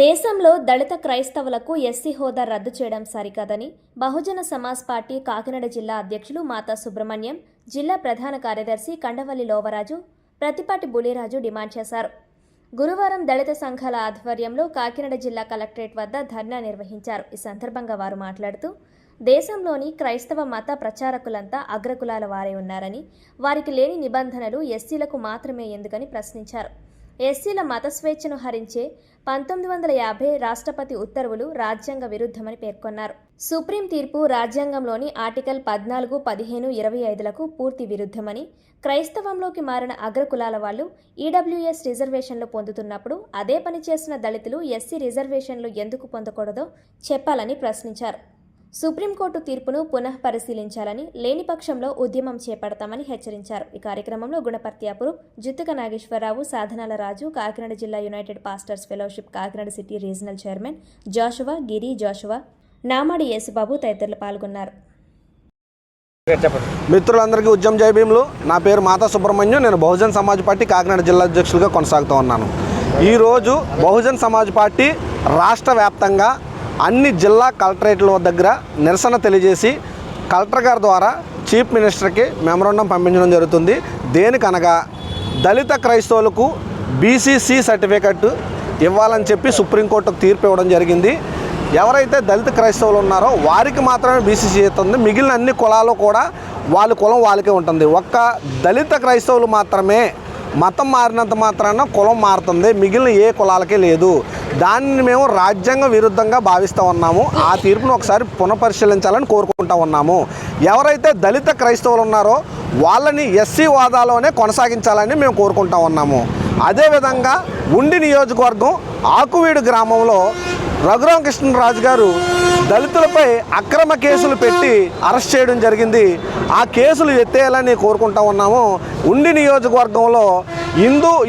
దేశంలో దళిత క్రైస్తవులకు ఎస్సీ హోదా రద్దు చేయడం సరికాదని బహుజన సమాజ్ పార్టీ కాకినాడ జిల్లా అధ్యక్షులు మాతా సుబ్రహ్మణ్యం, జిల్లా ప్రధాన కార్యదర్శి కండవల్లి లోవరాజు, ప్రతిపాటి బులిరాజు డిమాండ్ చేశారు. గురువారం దళిత సంఘాల ఆధ్వర్యంలో కాకినాడ జిల్లా కలెక్టరేట్ వద్ద ధర్నా నిర్వహించారు. ఈ సందర్భంగా వారు మాట్లాడుతూ, దేశంలోని క్రైస్తవ మత ప్రచారకులంతా అగ్రకులాల వారే ఉన్నారని, వారికి లేని నిబంధనలు ఎస్సీలకు మాత్రమే ఎందుకని ప్రశ్నించారు. ఎస్సీల మత స్వేచ్ఛను హరించే 1950 రాష్ట్రపతి ఉత్తర్వులు రాజ్యాంగ విరుద్ధమని పేర్కొన్నారు. సుప్రీం తీర్పు రాజ్యాంగంలోని ఆర్టికల్ 14, 15, 25లకు పూర్తి విరుద్ధమని, క్రైస్తవంలోకి మారిన అగ్రకులాల వాళ్ళు ఈడబ్ల్యూఎస్ రిజర్వేషన్లు పొందుతున్నప్పుడు అదే పని చేసిన దళితులు ఎస్సీ రిజర్వేషన్లు ఎందుకు పొందకూడదో చెప్పాలని ప్రశ్నించారు. సుప్రీంకోర్టు తీర్పును పునః పరిశీలించాలని, లేని పక్షంలో ఉద్యమం చేపడతామని హెచ్చరించారు. ఈ కార్యక్రమంలో గుణపర్తి అపురూప్, జుత్తుక నాగేశ్వరరావు, సాధనాల రాజు, కాకినాడ జిల్లా united pastors fellowship Kakinada city regional chairman Joshua, Giri Joshua, Namadi Yesubabu తదితరులు పాల్గొన్నారు. మిత్రులందరికీ ఉద్యమ జై భీములు. నా పేరు మాతా సుబ్రహ్మణ్యం. నేను బహుజన్ సమాజ్ పార్టీ కాకినాడ జిల్లా అధ్యక్షులుగా కొనసాగుతూ ఉన్నాను. ఈరోజు బహుజన్ సమాజ్ పార్టీ రాష్ట్ర వ్యాప్తంగా అన్ని జిల్లా కలెక్టరేట్ల దగ్గర నిరసన తెలియజేసి కలెక్టర్ గారి ద్వారా చీఫ్ మినిస్టర్కి మెమరాండం పంపించడం జరుగుతుంది. దేనికనగా దళిత క్రైస్తవులకు బీసీసీ సర్టిఫికెట్ ఇవ్వాలని చెప్పి సుప్రీంకోర్టుకు తీర్పు ఇవ్వడం జరిగింది. ఎవరైతే దళిత క్రైస్తవులు ఉన్నారో వారికి మాత్రమే బీసీసీ ఇస్తుంది. మిగిలిన అన్ని కులాలు కూడా వాళ్ళ కులం వాళ్ళకే ఉంటుంది. ఒక్క దళిత క్రైస్తవులు మాత్రమే మతం మారినంత మాత్రాన కులం మారుతుంది, మిగిలిన ఏ కులాలకే లేదు. దాన్ని మేము రాజ్యాంగ విరుద్ధంగా భావిస్తూ ఉన్నాము. ఆ తీర్పును ఒకసారి పునఃపరిశీలించాలని కోరుకుంటూ ఉన్నాము. ఎవరైతే దళిత క్రైస్తవులు ఉన్నారో వాళ్ళని ఎస్సీ హోదాలోనే కొనసాగించాలని మేము కోరుకుంటూ ఉన్నాము. అదేవిధంగా ఉండి నియోజకవర్గం ఆకువీడు గ్రామంలో రఘురామకృష్ణరాజు గారు దళితులపై అక్రమ కేసులు పెట్టి అరెస్ట్ చేయడం జరిగింది. ఆ కేసులు ఎత్తేయాలని కోరుకుంటా ఉన్నాము. ఉండి నియోజకవర్గంలో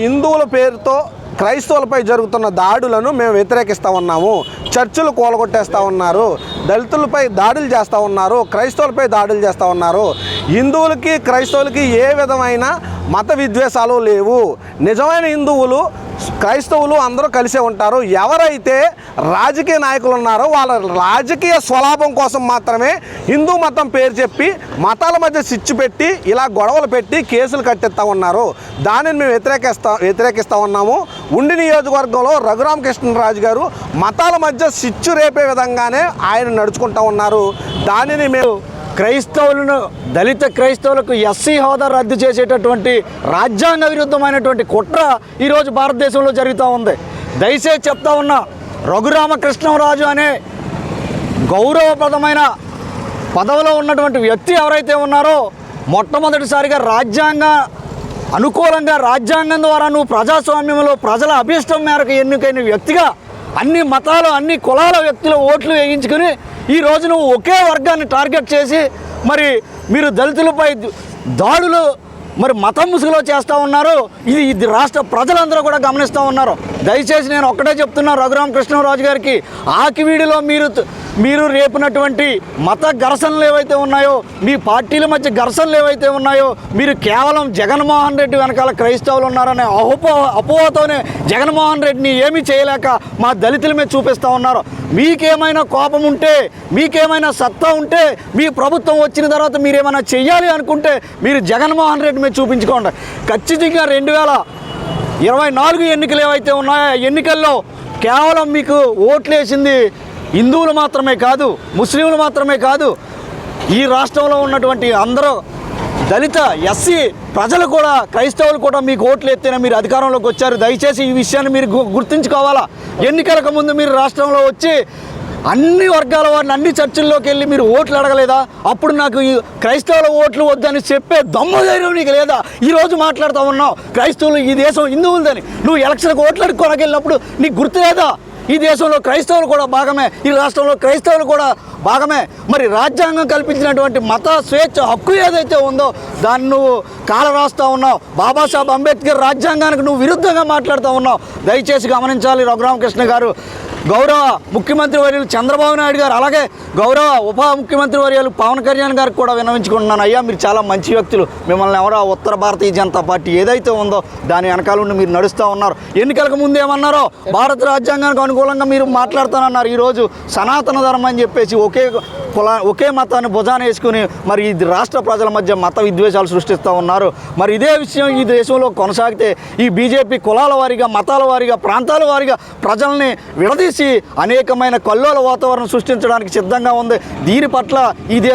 హిందువుల పేరుతో క్రైస్తవులపై జరుగుతున్న దాడులను మేము వ్యతిరేకిస్తూ ఉన్నాము. చర్చిలు కూలగొట్టేస్తూ ఉన్నారు, దళితులపై దాడులు చేస్తూ ఉన్నారు, క్రైస్తవులపై దాడులు చేస్తూ ఉన్నారు. హిందువులకి క్రైస్తవులకి ఏ విధమైన మత విద్వేషాలు లేవు. నిజమైన హిందువులు క్రైస్తవులు అందరూ కలిసే ఉంటారు. ఎవరైతే రాజకీయ నాయకులు ఉన్నారో వాళ్ళ రాజకీయ స్వలాభం కోసం మాత్రమే హిందూ మతం పేరు చెప్పి మతాల మధ్య చిచ్చు పెట్టి ఇలా గొడవలు పెట్టి కేసులు కట్టేస్తూ ఉన్నారు. దానిని మేము వ్యతిరేకిస్తూ ఉన్నాము. ఉండి నియోజకవర్గంలో రఘురామకృష్ణరాజు గారు మతాల మధ్య చిచ్చు రేపే విధంగానే ఆయన నడుచుకుంటూ ఉన్నారు. దానిని మేము క్రైస్తవులను దళిత క్రైస్తవులకు ఎస్సీ హోదా రద్దు చేసేటటువంటి రాజ్యాంగ విరుద్ధమైనటువంటి కుట్ర ఈరోజు భారతదేశంలో జరుగుతూ ఉంది. దయచేసి చెప్తా ఉన్నా, రఘురామకృష్ణరాజు అనే గౌరవప్రదమైన పదవిలో ఉన్నటువంటి వ్యక్తి ఎవరైతే ఉన్నారో మొట్టమొదటిసారిగా రాజ్యాంగ అనుకూలంగా రాజ్యాంగం ద్వారా నువ్వు ప్రజాస్వామ్యంలో ప్రజల అభీష్టం మేరకు ఎన్నికైన వ్యక్తిగా అన్ని మతాలు అన్ని కులాల వ్యక్తుల ఓట్లు వేయించుకుని ఈరోజు నువ్వు ఒకే వర్గాన్ని టార్గెట్ చేసి మరి మీరు దళితులపై దాడులు మరి మతం ముసుగులో చేస్తూ ఉన్నారు. ఇది రాష్ట్ర ప్రజలందరూ కూడా గమనిస్తూ ఉన్నారు. దయచేసి నేను ఒక్కటే చెప్తున్నా రఘురామకృష్ణరాజు గారికి, ఆకివీడిలో మీరు రేపినటువంటి మత ఘర్షణలు ఏవైతే ఉన్నాయో, మీ పార్టీల మధ్య ఘర్షణలు ఏవైతే ఉన్నాయో, మీరు కేవలం జగన్మోహన్ రెడ్డి వెనకాల క్రైస్తవులు ఉన్నారనే అపోహతోనే జగన్మోహన్ రెడ్డిని ఏమీ చేయలేక మా దళితుల మీద చూపిస్తూ ఉన్నారు. మీకేమైనా కోపం ఉంటే, మీకేమైనా సత్తా ఉంటే, మీ ప్రభుత్వం వచ్చిన తర్వాత మీరేమైనా చెయ్యాలి అనుకుంటే మీరు జగన్మోహన్ రెడ్డి మీద చూపించుకోండి. ఖచ్చితంగా 2024 ఎన్నికలు ఏవైతే ఉన్నాయో ఎన్నికల్లో కేవలం మీకు ఓట్లేసింది హిందువులు మాత్రమే కాదు, ముస్లింలు మాత్రమే కాదు, ఈ రాష్ట్రంలో ఉన్నటువంటి అందరూ దళిత ఎస్సీ ప్రజలు కూడా క్రైస్తవులు కూడా మీకు ఓట్లు ఎత్తేనే మీరు అధికారంలోకి వచ్చారు. దయచేసి ఈ విషయాన్ని మీరు గుర్తుంచుకోవాలా. ఎన్నికలకు ముందు మీరు రాష్ట్రంలో వచ్చి అన్ని వర్గాల వారిని అన్ని చర్చిల్లోకి వెళ్ళి మీరు ఓట్లు అడగలేదా? అప్పుడు నాకు ఈ క్రైస్తవుల ఓట్లు వద్దని చెప్పే దమ్ము ధైర్యం నీకు లేదా? ఈరోజు మాట్లాడుతూ ఉన్నావు క్రైస్తవులు ఈ దేశం హిందువులదని. నువ్వు ఎలక్షన్కి ఓట్లు అడుక్కోడానికి వెళ్ళినప్పుడు నీకు గుర్తు లేదా? ఈ దేశంలో క్రైస్తవులు కూడా భాగమే, ఈ రాష్ట్రంలో క్రైస్తవులు కూడా భాగమే. మరి రాజ్యాంగం కల్పించినటువంటి మత స్వేచ్ఛ హక్కు ఏదైతే ఉందో దాన్ని నువ్వు కాలరాస్తూ ఉన్నావు. బాబాసాహెబ్ అంబేద్కర్ రాజ్యాంగానికి నువ్వు విరుద్ధంగా మాట్లాడుతూ ఉన్నావు. దయచేసి గమనించాలి రఘురామకృష్ణ గారు. గౌరవ ముఖ్యమంత్రి వర్యులు చంద్రబాబు నాయుడు గారు, అలాగే గౌరవ ఉప ముఖ్యమంత్రి వర్యులు పవన్ కళ్యాణ్ గారికి కూడా విన్నవించుకుంటున్నాను. అయ్యా, మీరు చాలా మంచి వ్యక్తులు, మిమ్మల్ని ఎవరో ఉత్తర భారతీయ జనతా పార్టీ ఏదైతే ఉందో దాని వెనకాల నుండి మీరు నడుస్తూ ఉన్నారు. ఎన్నికలకు ముందు ఏమన్నారో భారత రాజ్యాంగానికి అనుకూలంగా మీరు మాట్లాడుతానన్నారు. ఈరోజు సనాతన ధర్మం అని చెప్పేసి ఒకే మతాన్ని భుజాన వేసుకుని మరి ఈ రాష్ట్ర ప్రజల మధ్య మత విద్వేషాలు సృష్టిస్తూ ఉన్నారు. మరి ఇదే విషయం ఈ దేశంలో కొనసాగితే ఈ బీజేపీ కులాల వారీగా, మతాల వారీగా, ప్రాంతాల వారీగా ప్రజల్ని విడదీసి అనేకమైన కల్లోల వాతావరణం సృష్టించడానికి సిద్ధంగా ఉంది. దీని పట్ల ఈ దేశం